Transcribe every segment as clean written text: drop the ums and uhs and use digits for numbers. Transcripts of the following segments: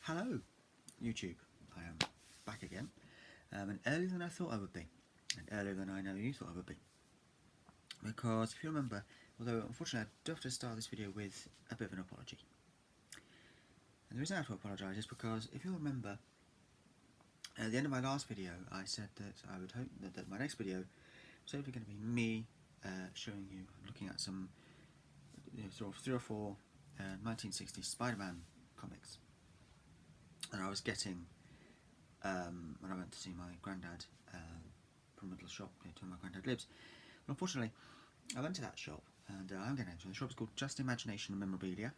Hello, YouTube. I am back again, and earlier than I thought I would be, and earlier than I know you thought I would be. Because if you remember, although unfortunately I do have to start this video with a bit of an apology. And the reason I have to apologise is because if you remember, at the end of my last video, I said that I would hope that my next video was hopefully going to be me showing you, looking at some sort of 3 or 4 1960s Spider-Man comics. And I was getting when I went to see my granddad from a little shop near to where my granddad lives. But unfortunately, I went to that shop, and I'm getting into it. The shop is called Just Imagination and Memorabilia.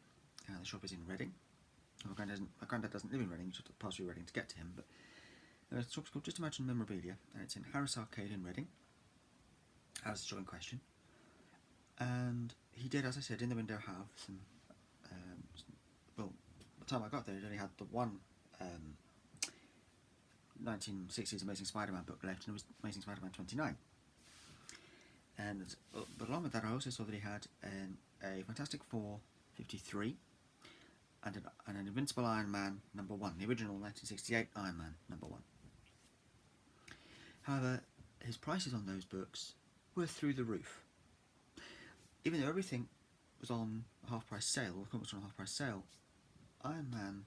The shop is in Reading. My granddad doesn't live in Reading, just pass through Reading to get to him. But the shop is called Just Imagine Memorabilia, and it's in Harris Arcade in Reading. That was the shop in question. And he did, as I said, in the window have some. Well, by the time I got there, it only had the one 1960s Amazing Spider-Man book left, and it was Amazing Spider-Man 29. But along with that, I also saw that he had a Fantastic Four 53 and an Invincible Iron Man #1, the original 1968 Iron Man #1. However, his prices on those books were through the roof. Even though everything was on a half-price sale, or the comics were on a half-price sale, Iron Man,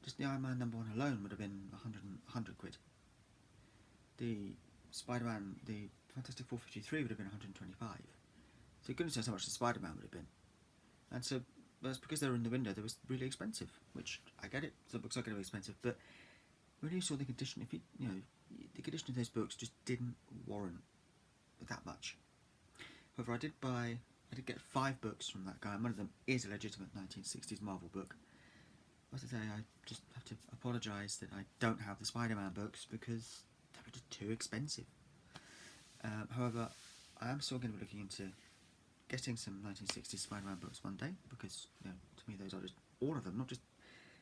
just the Iron Man #1 alone would have been 100 quid. The Spider-Man, the Fantastic Four 53 would have been 125. So goodness knows how much the Spider-Man would have been. And so that's because they were in the window, they was really expensive, which I get it, some books are going to be expensive, but when you saw the condition, the condition of those books just didn't warrant that much. However, I did get 5 books from that guy, and one of them is a legitimate 1960s Marvel book. As I say, I just have to apologise that I don't have the Spider-Man books because they were just too expensive. However, I am still going to be looking into getting some 1960s Spider-Man books one day, because to me those are just all of them, not just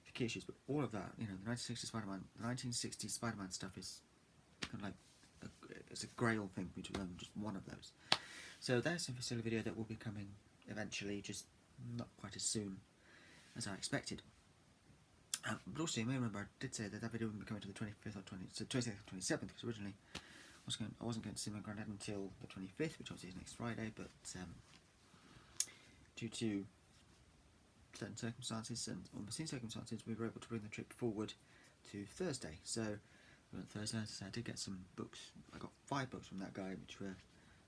the key issues, but all of that. The 1960s Spider-Man stuff is kind of like it's a grail thing for me to learn just one of those. So that's still a video that will be coming eventually, just not quite as soon as I expected. But also, you may remember I did say that video wouldn't be coming to the 25th or 26th or 27th, because originally I wasn't going to see my granddad until the 25th, which obviously is next Friday, but due to certain circumstances and unforeseen circumstances, we were able to bring the trip forward to Thursday. So on Thursday, I did get some books. I got 5 books from that guy, which were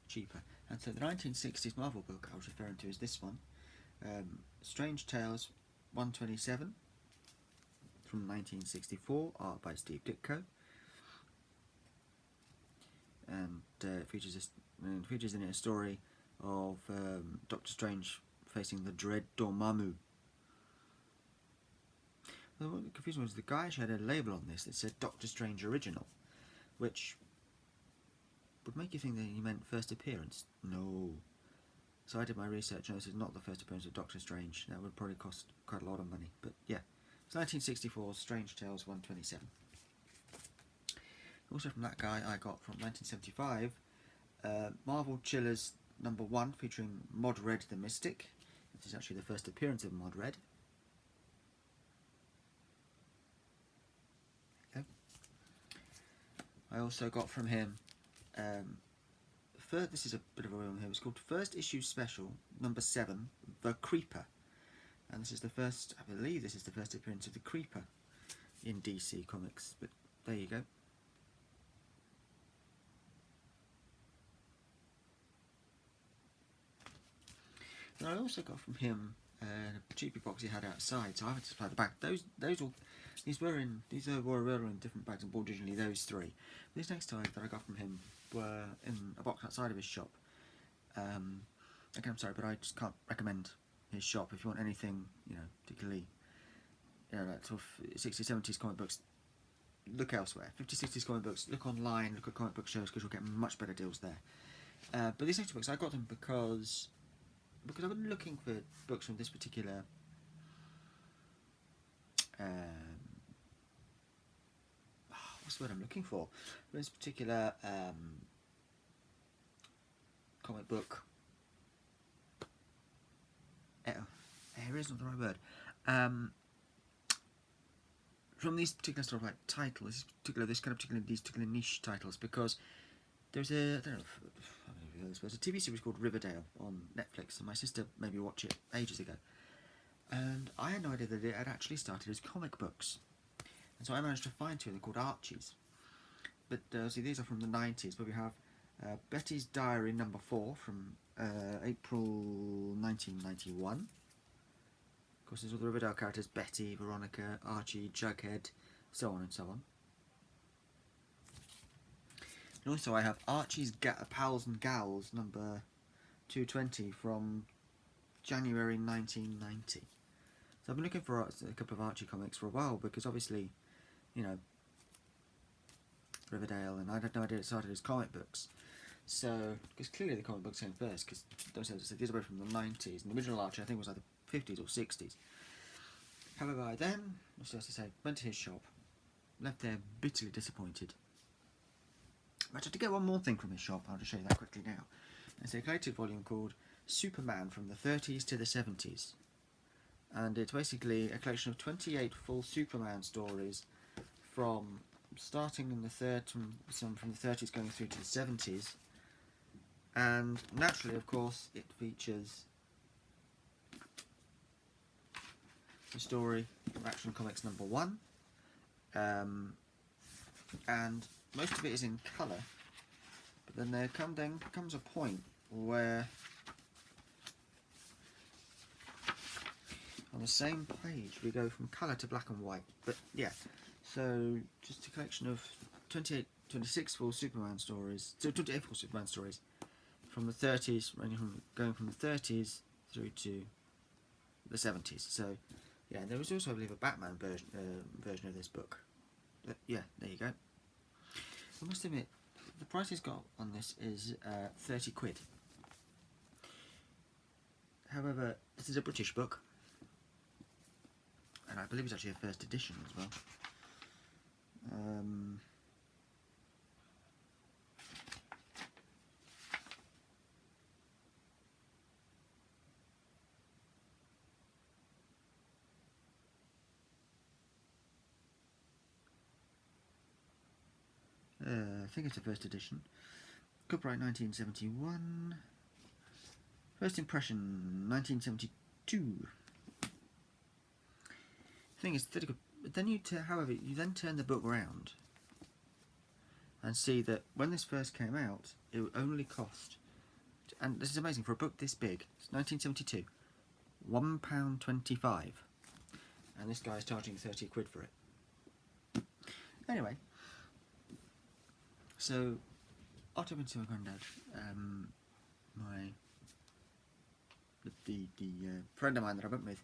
cheaper. And so the 1960s Marvel book I was referring to is this one, Strange Tales 127 from 1964, art by Steve Ditko, and features in it a story of Doctor Strange facing the dread Dormammu. The confusing was the guy actually had a label on this that said Doctor Strange Original, which would make you think that he meant first appearance. No. So I did my research, and this is not the first appearance of Doctor Strange. That would probably cost quite a lot of money, but yeah. It's 1964 Strange Tales 127. Also from that guy I got from 1975 Marvel Chillers #1 featuring Mod Red the Mystic. This is actually the first appearance of Mod Red. Okay. I also got from him this is a bit of a one here. It's called First Issue Special #7, The Creeper, and this is the first. I believe this is the first appearance of the Creeper in DC Comics. But there you go. And I also got from him a cheapy box he had outside, so I had to supply the bag. These were in different bags and bought originally those 3. These next time that I got from him were in a box outside of his shop. Again, I'm sorry, but I just can't recommend his shop. If you want anything, particularly, like sort of 60s, 70s comic books, look elsewhere. 50s, 60s comic books, look online, look at comic book shows, because you'll get much better deals there. But these next books, I got them because I've been looking for books from this particular what's the word I'm looking for? This particular comic book. Here is not the right word. from these particular sort of like titles, these particular niche titles, because there's a, I don't know if you know this, there's a TV series called Riverdale on Netflix, and my sister made me watch it ages ago, and I had no idea that it had actually started as comic books, and so I managed to find two of them called Archies. But see, these are from the 90s, but we have Betty's Diary number 4 from April 1991. Of course, there's all the Riverdale characters: Betty, Veronica, Archie, Jughead, so on and so on. And also I have Archie's Pals and Gals number 220 from January 1990. So I've been looking for a couple of Archie comics for a while, because obviously, you know, Riverdale, and I had no idea it started as comic books. So, because clearly the comic books came first, because these are both from the 90s, and the original Archie I think was either 50s or 60s. However, I then, as I say, went to his shop, left there bitterly disappointed. I tried to get one more thing from his shop. I'll just show you that quickly now. It's a collected volume called Superman from the 30s to the 70s. And it's basically a collection of 28 full Superman stories from starting in the from the 30s going through to the 70s. And naturally, of course, it features the story from Action Comics number 1. And most of it is in colour, but then there comes a point where on the same page we go from colour to black and white. But yeah, so just a collection of 26 full Superman stories, so 28 full Superman stories from the 30s, going from the 30s through to the 70s. So yeah, there was also, I believe, a Batman version of this book. But yeah, there you go. I must admit, the price he's got on this is 30 quid. However, this is a British book, and I believe it's actually a first edition as well. I think it's a first edition. Copyright 1971. First impression 1972. Thing is, but then however, you then turn the book round and see that when this first came out, it would only cost, and this is amazing for a book this big, it's 1972, £1.25, and this guy's charging 30 quid for it. Anyway, so after I went to my granddad, the friend of mine that I went with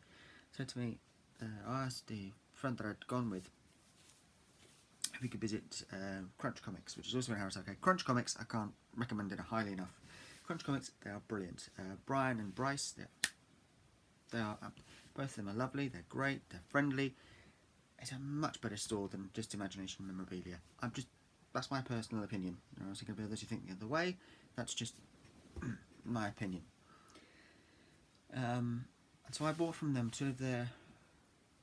said to me, I asked the friend that I'd gone with if we could visit Crunch Comics, which is also in Harris Arcade. Crunch Comics, I can't recommend it highly enough. Crunch Comics, they are brilliant. Brian and Bryce, they are both of them are lovely. They're great. They're friendly. It's a much better store than just Imagination Memorabilia. That's my personal opinion. There are also going to be others who think the other way. That's just my opinion. And so I bought from them two of their,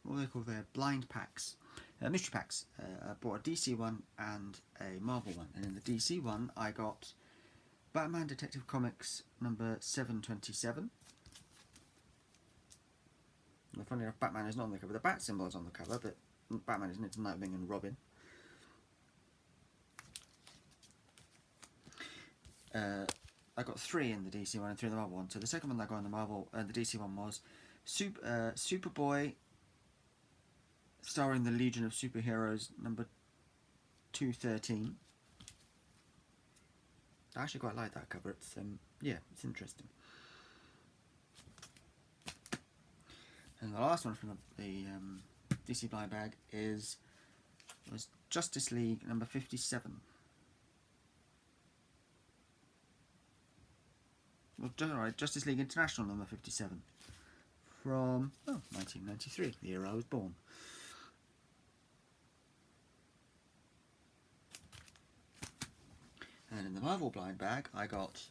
what they call their blind packs, mystery packs. I bought a DC one and a Marvel one, and in the DC one I got Batman Detective Comics number 727. Well, funny enough, Batman is not on the cover. The bat symbol is on the cover, but Batman isn't. It's Nightwing and Robin. I got 3 in the DC one and 3 in the Marvel one. So the second one that I got in the DC one was Superboy, starring the Legion of Superheroes, number 213. I actually quite like that cover. It's yeah, it's interesting. And the last one from the DC blind bag was Justice League number 57. Well, Justice League International number 57 from 1993, the year I was born. And in the Marvel blind bag, I got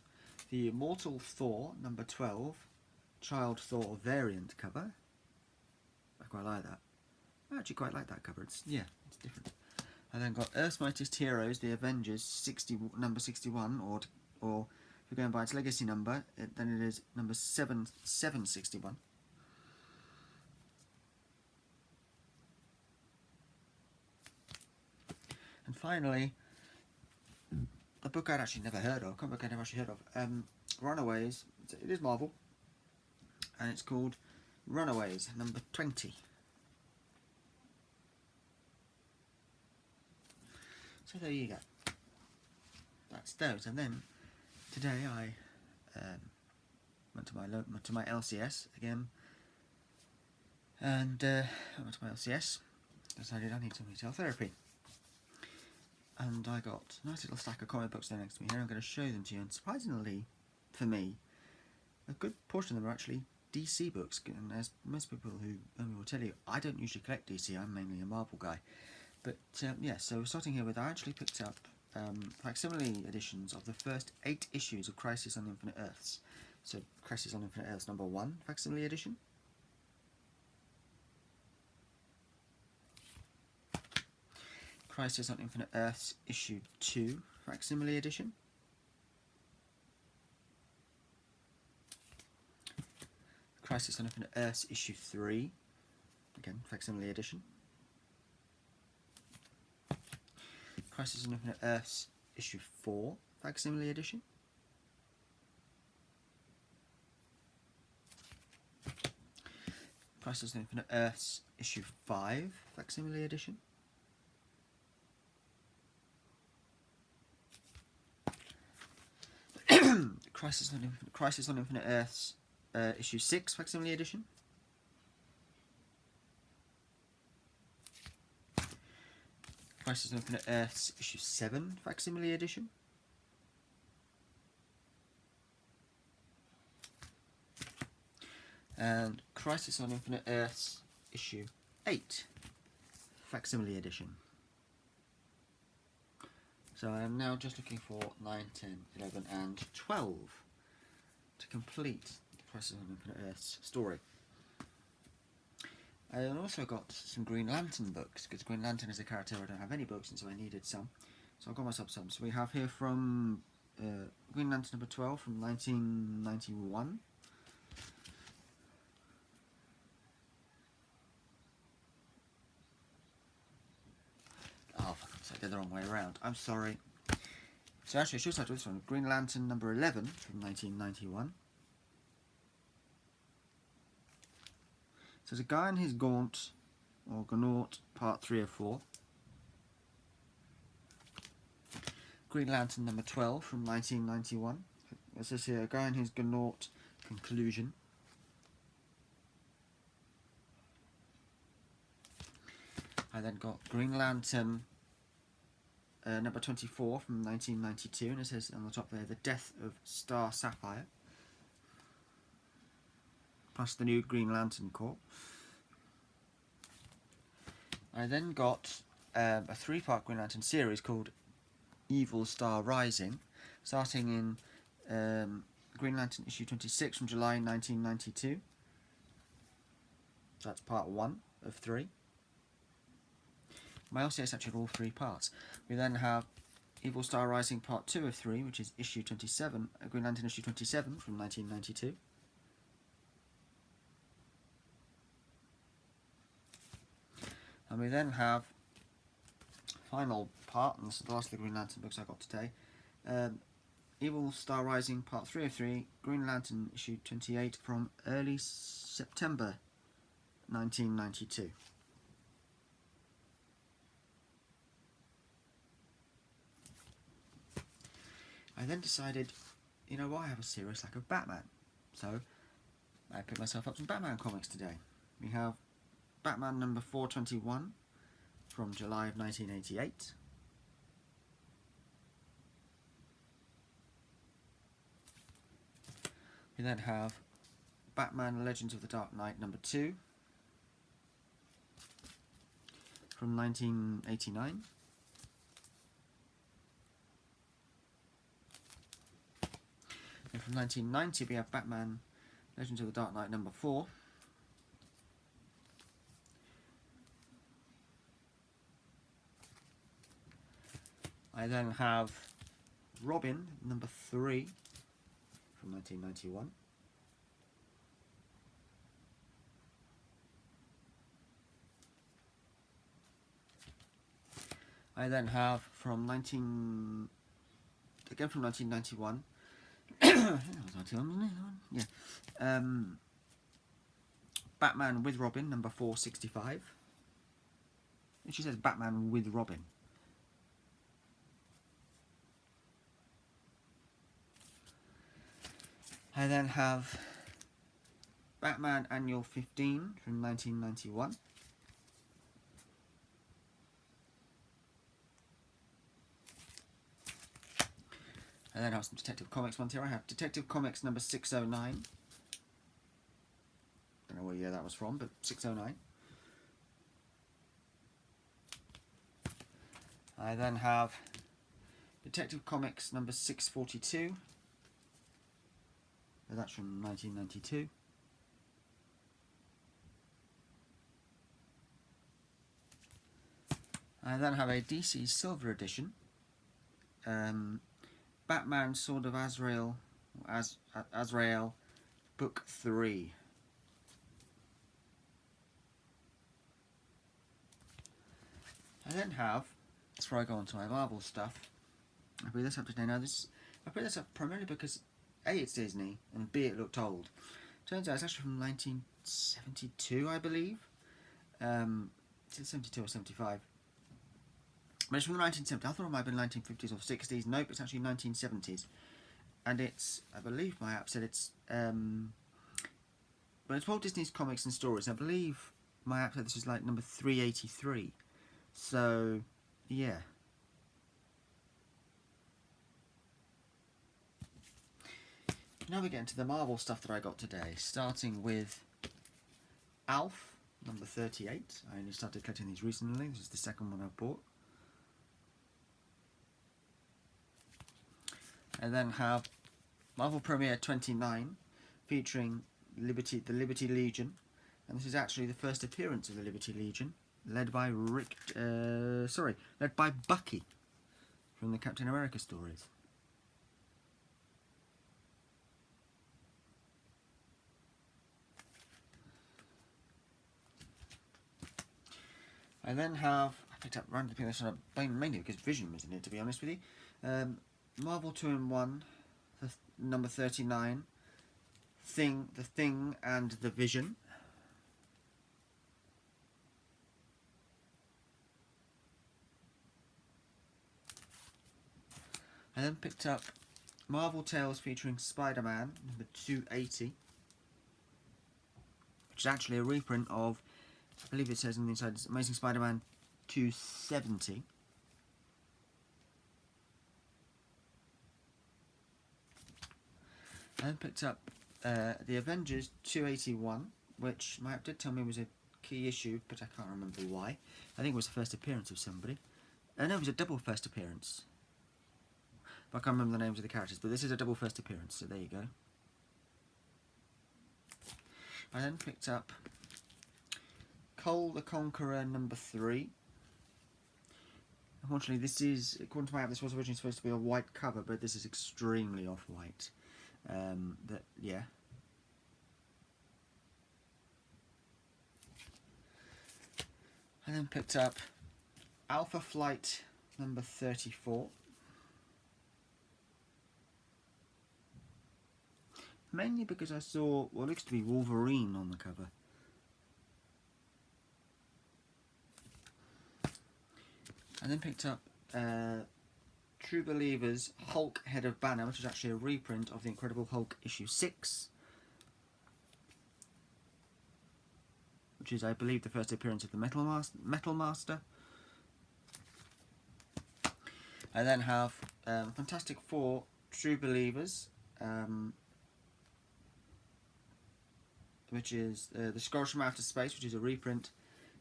the Immortal Thor number 12 Child Thor variant cover. I quite like that. I actually quite like that cover. It's different. I then got Earth's Mightiest Heroes, The Avengers, number 61, or if you're going by its legacy number, then it is number 761. And finally, a book I'd actually never heard of, a comic book I'd never actually heard of, Runaways. It is Marvel, and it's called Runaways, number 20. So there you go. That's those. And then today I went to my LCS again, and I went to my LCS. Decided I need some retail therapy, and I got a nice little stack of comic books there next to me here. I'm going to show them to you, and surprisingly, for me, a good portion of them are actually DC books. And as most people who know me will tell you, I don't usually collect DC. I'm mainly a Marvel guy. But yeah, so starting here with, I actually picked up facsimile editions of the first 8 issues of Crisis on Infinite Earths. So Crisis on Infinite Earths number 1 facsimile edition. Crisis on Infinite Earths issue 2 facsimile edition. Crisis on Infinite Earths issue 3, again facsimile edition. Crisis on Infinite Earths issue 4 facsimile edition. Crisis on Infinite Earths issue 5 facsimile edition. Crisis on Infinite Earths issue 6 facsimile edition. Crisis on Infinite Earths issue 7 facsimile edition. And Crisis on Infinite Earths issue 8 facsimile edition. So I am now just looking for 9, 10, 11 and 12 to complete the Crisis on Infinite Earths story. I also got some Green Lantern books, because Green Lantern is a character I don't have any books, and so I needed some. So I got myself some. So we have here from Green Lantern number 12 from 1991. Oh, for God's sake, they're the wrong way around. I'm sorry. So actually, I should start with this one. Green Lantern number 11 from 1991. So there's a guy in his Gaunt, or Gaunt, part 3 of 4. Green Lantern number 12 from 1991. It says here, a guy in his Gaunt conclusion. I then got Green Lantern number 24 from 1992, and it says on the top there, The Death of Star Sapphire. Plus the new Green Lantern Corps. I then got a 3-part Green Lantern series called Evil Star Rising, starting in Green Lantern issue 26 from July 1992. So that's part 1 of 3. My LCS actually had all 3 parts. We then have Evil Star Rising part 2 of 3, which is issue 27, Green Lantern issue 27 from 1992. And we then have final part, and this is the last of the Green Lantern books I got today. Evil Star Rising part 3 of 3, Green Lantern issue 28 from early September 1992. I then decided, you know what, I have a serious lack of Batman. So I picked myself up some Batman comics today. We have Batman number 421 from July of 1988. We then have Batman Legends of the Dark Knight number 2 from 1989. And from 1990 we have Batman Legends of the Dark Knight number 4. I then have Robin, number 3, from 1991. I then have from 1991. Yeah. Batman with Robin, number 465. And she says Batman with Robin. I then have Batman Annual 15 from 1991. I then have some Detective Comics ones here. I have Detective Comics number 609. Don't know what year that was from, but 609. I then have Detective Comics number 642. And that's from 1992. I then have a DC Silver Edition. Batman Sword of Azrael, Azrael, Book 3. I then have, before I go on to my Marvel stuff, I put this up today. Now I put this up primarily because A, it's Disney, and B, it looked old. Turns out it's actually from 1972, I believe. It's 72 or 75. But it's from the 1970s. I thought it might have been 1950s or 60s. Nope, it's actually 1970s. And it's, I believe my app said it's, but it's Walt Disney's Comics and Stories. I believe my app said this is like number 383. So, yeah. Now we get into the Marvel stuff that I got today, starting with Alf, number 38. I only started collecting these recently. This is the second one I've bought. I then have Marvel Premiere 29, featuring the Liberty Legion, and this is actually the first appearance of the Liberty Legion, led by Bucky from the Captain America stories. I then have, I picked up randomly this one mainly because Vision was in it, to be honest with you. Marvel 2-in-1, number 39, The Thing and the Vision. I then picked up Marvel Tales featuring Spider-Man, number 280, which is actually a reprint of, I believe it says on the inside, it's Amazing Spider-Man 270. I then picked up The Avengers 281, which my app did tell me was a key issue, but I can't remember why. I think it was the first appearance of somebody. No, it was a double first appearance. But I can't remember the names of the characters, but this is a double first appearance, so there you go. I then picked up Cole the Conqueror number 3. Unfortunately, this is, according to my app, this was originally supposed to be a white cover, but this is extremely off-white. Yeah. I then picked up Alpha Flight number 34. Mainly because I saw what looks to be Wolverine on the cover. I then picked up True Believers Hulk Head of Banner, which is actually a reprint of the Incredible Hulk issue 6. Which is, I believe, the first appearance of the Metal Master. I then have Fantastic Four True Believers, which is the Skrulls from Outer Space, which is a reprint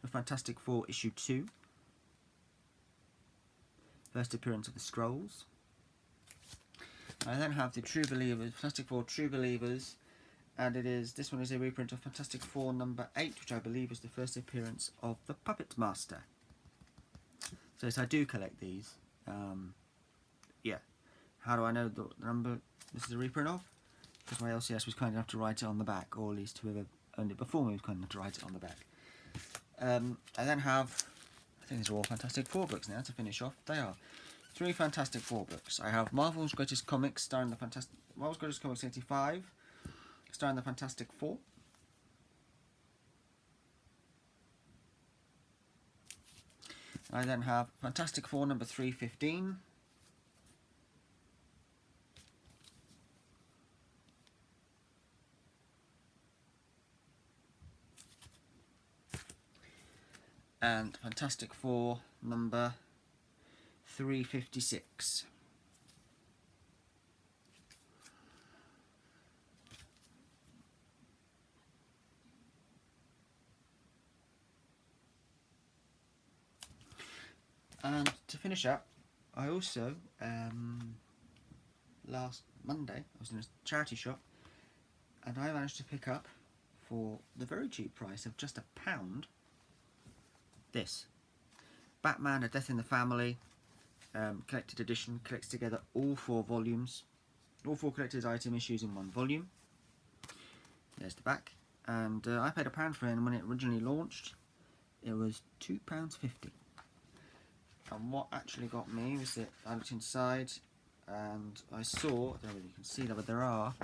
of Fantastic Four issue 2. First appearance of the Skrulls. I then have the True Believers, Fantastic Four True Believers, and this one is a reprint of Fantastic Four number 8, which I believe is the first appearance of the Puppet Master. So yes, I do collect these. yeah. How do I know the number this is a reprint of? Because my LCS was kind enough to write it on the back, or at least whoever owned it before me was kind enough to write it on the back. I then have, I think these are all Fantastic Four books now to finish off. They are 3 Fantastic Four books. I have Marvel's Greatest Comics starring the Marvel's Greatest Comics 85, starring the Fantastic Four. I then have Fantastic Four number 315. And Fantastic Four number 356. And to finish up, I also, last Monday, I was in a charity shop, and I managed to pick up, for the very cheap price of just £1, this. Batman, A Death in the Family, collected edition, collects together all 4 volumes, all 4 collector's item issues in 1 volume. There's the back. And I paid £1 for it, and when it originally launched, it was £2.50. And what actually got me was that I looked inside and I saw, I don't know whether you can see that, but there are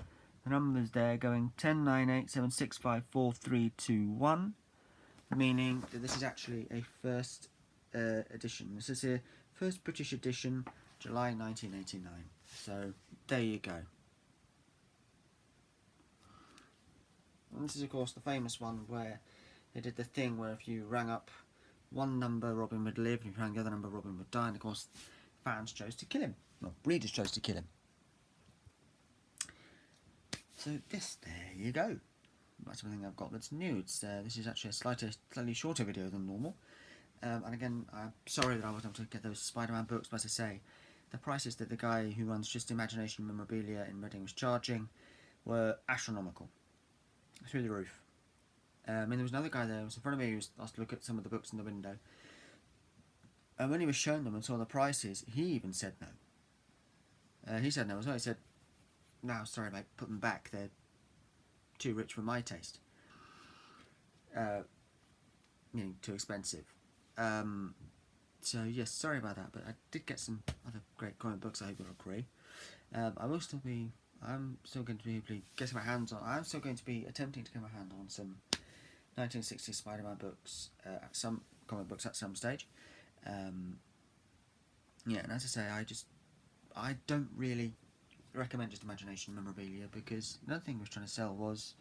the numbers there going 10, 9, 8, 7, 6, 5, 4, 3, 2, 1, meaning that this is actually a first edition. This is a first British edition, July 1989. So there you go. And this is of course the famous one where they did the thing where if you rang up one number, Robin would live, and if you rang the other number, Robin would die, and of course fans chose to kill him. Well, readers chose to kill him. So this, there you go. That's everything I've got that's new. This is actually a slightly shorter video than normal. And again, I'm sorry that I wasn't able to get those Spider-Man books, but as I say, the prices that the guy who runs Just Imagination Memorabilia in Reading was charging were astronomical. Through the roof. I mean, there was another guy there who was in front of me who was asked to look at some of the books in the window. And when he was shown them and saw the prices, he even said no. He said no as well. He said, "No, sorry mate, put them back. They're too rich for my taste. Meaning too expensive." So yes, sorry about that, but I did get some other great comic books. I hope you'll agree. I'm still going to be getting my hands on. I'm still going to be attempting to get my hand on some 1960s Spider-Man books, some comic books at some stage. Yeah, and as I say, I don't really recommend Just Imagination Memorabilia, because another thing it was trying to sell was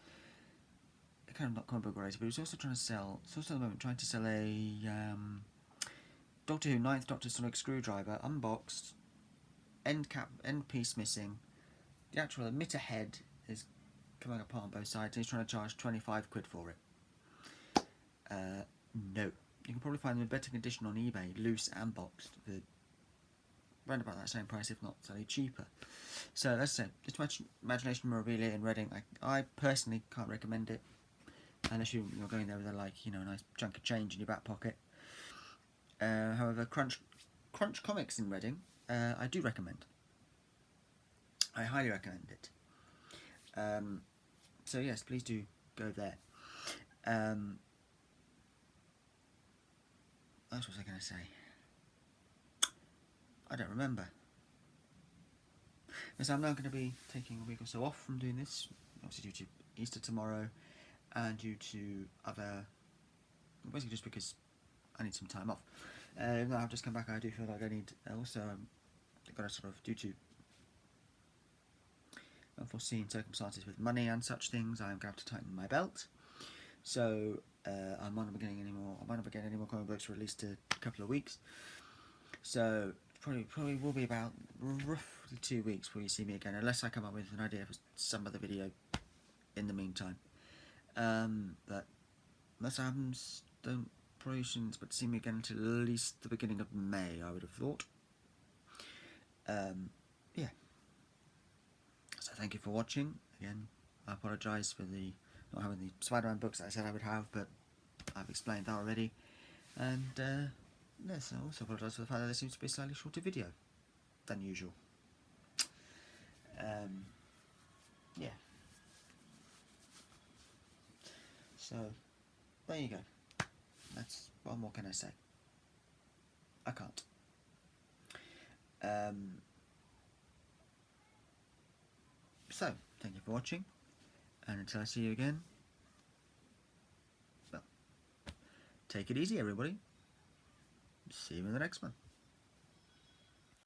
kind of not comic book related, but it was also trying to sell. It's also at the moment trying to sell a Doctor Who 9th Doctor Sonic Screwdriver unboxed, end piece missing. The actual emitter head is coming apart on both sides, and he's trying to charge 25 quid for it. No. You can probably find them in better condition on eBay, loose and boxed, for around about that same price, if not slightly cheaper. So let's say, Just Imagination Memorabilia in Reading, I personally can't recommend it, unless you're going there with a a nice chunk of change in your back pocket. However, Crunch Comics in Reading, I do recommend. I highly recommend it. So yes, please do go there. What else was I going to say? I don't remember. So I'm now going to be taking a week or so off from doing this, obviously due to Easter tomorrow, and due to other, basically just because I need some time off. Even though I've just come back, I do feel like I need, also I've got to sort of, due to unforeseen circumstances with money and such things, I'm going to have to tighten my belt. So I might not be getting any more comic books for at least a couple of weeks. So probably will be about roughly 2 weeks before you see me again, unless I come up with an idea for some other video in the meantime. But unless that happens, probably shouldn't expect to see me again until at least the beginning of May, I would have thought. Yeah. So thank you for watching. Again, I apologise for not having the Spider-Man books that I said I would have, but I've explained that already. And yes, I also apologise for the fact that there seems to be a slightly shorter video than usual. Yeah. So there you go. That's what more can I say? I can't. So thank you for watching, and until I see you again, well, take it easy, everybody. See you in the next one.